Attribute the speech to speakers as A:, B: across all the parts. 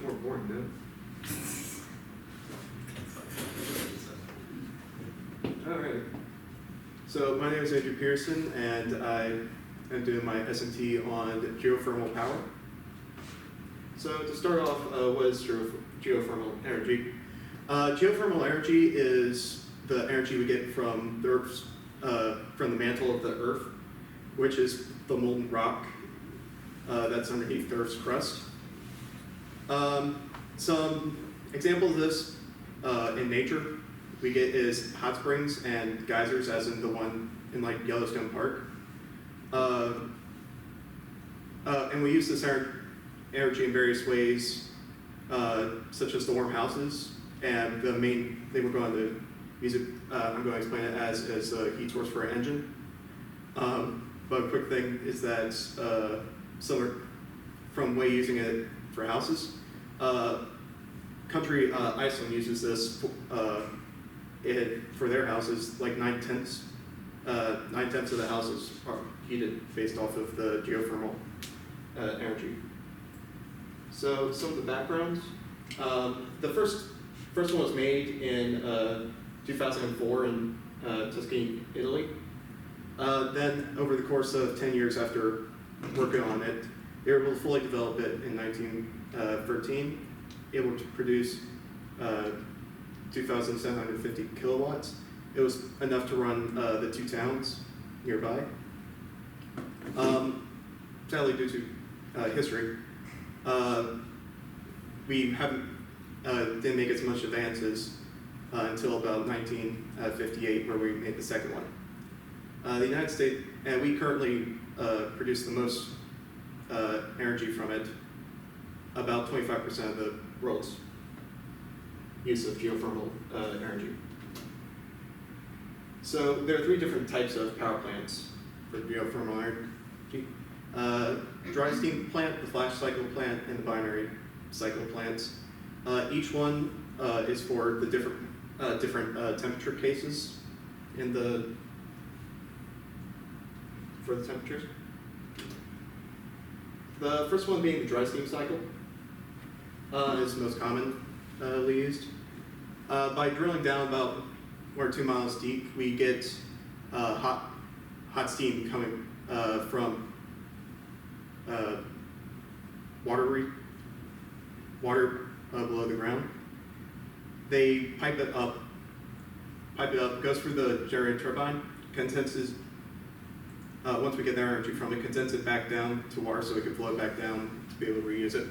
A: more boring, no? Alright. So my name is Andrew Peterson, and I am doing my SMT on geothermal power. So to start off, what is geothermal energy? Geothermal energy is the energy we get from the Earth's, from the mantle of the Earth, which is the molten rock that's underneath the Earth's crust. Some examples of this in nature we get is hot springs and geysers, as in the one in like Yellowstone Park. And we use this energy in various ways, such as to warm houses. And the main thing we're going to use it, I'm going to explain it as a heat source for an engine. But a quick thing is that similar from way using it for houses, country Iceland uses this for their houses. Like 9/10 of the houses are heated based off of the geothermal energy. So some of the backgrounds. The first one was made in 2004 in Tuscany, Italy. Then over the course of 10 years after working on it, they were able to fully develop it in 1913, able to produce 2,750 kilowatts. It was enough to run the two towns nearby. Sadly, due to history, we didn't make as much advances until about 1958, where we made the second one. The United States, and we currently produce the most energy from it, about 25% of the world's use of geothermal energy. So there are three different types of power plants for geothermal energy. Dry steam plant, the flash cycle plant, and the binary cycle plants. Each one is for the different temperature cases in for the temperatures. The first one being the dry steam cycle is the most commonly used. By drilling down about 1 or 2 miles deep, we get hot steam coming from water below the ground. They pipe it up, goes through the generator turbine, condenses. Once we get the energy from it, condense it back down to water so we can flow it back down to be able to reuse it.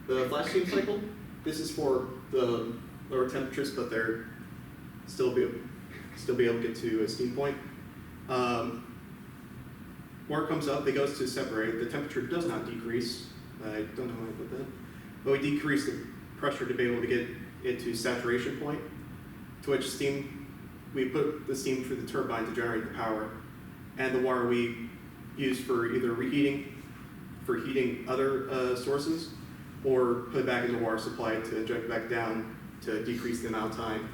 A: The flash steam cycle, this is for the lower temperatures, but they're still be able to get to a steam point. Water comes up, it goes to separate. The temperature does not decrease. I don't know how I put that. But we decrease the pressure to be able to get it to saturation point, to which we put the steam through the turbine to generate the power, and the water we use for either heating other sources, or put it back in the water supply to inject it back down to decrease the amount of time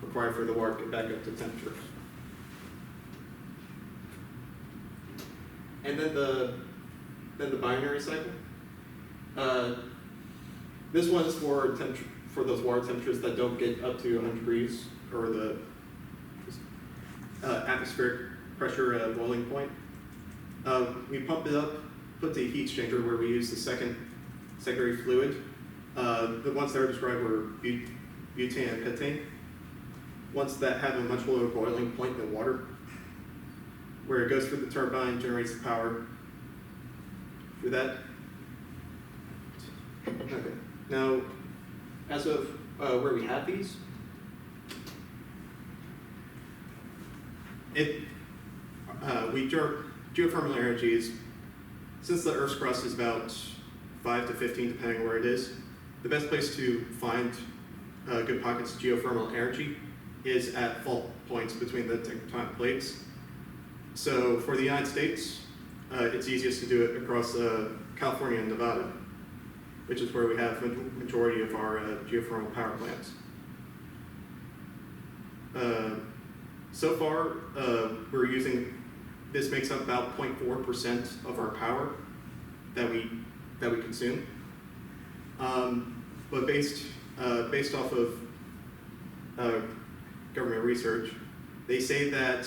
A: required for the water to get back up to temperature. And then the binary cycle. This one is for those water temperatures that don't get up to 100 degrees, or the atmospheric pressure boiling point. We pump it up, put the heat exchanger where we use the secondary fluid. The ones that are described were butane and pentane. Ones that have a much lower boiling point than water, where it goes through the turbine, generates the power through that. Okay. Now, as of where we have these, geothermal energy is, since the Earth's crust is about 5 to 15, depending on where it is, the best place to find good pockets of geothermal energy is at fault points between the tectonic plates. So for the United States, it's easiest to do it across California and Nevada, which is where we have the majority of our geothermal power plants. So far, we're using this makes up about 0.4% of our power that we consume. But based off of government research, they say that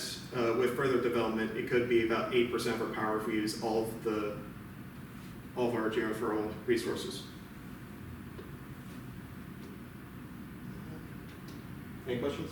A: with further development, it could be about 8% of our power if we use all of our geothermal resources. Any questions?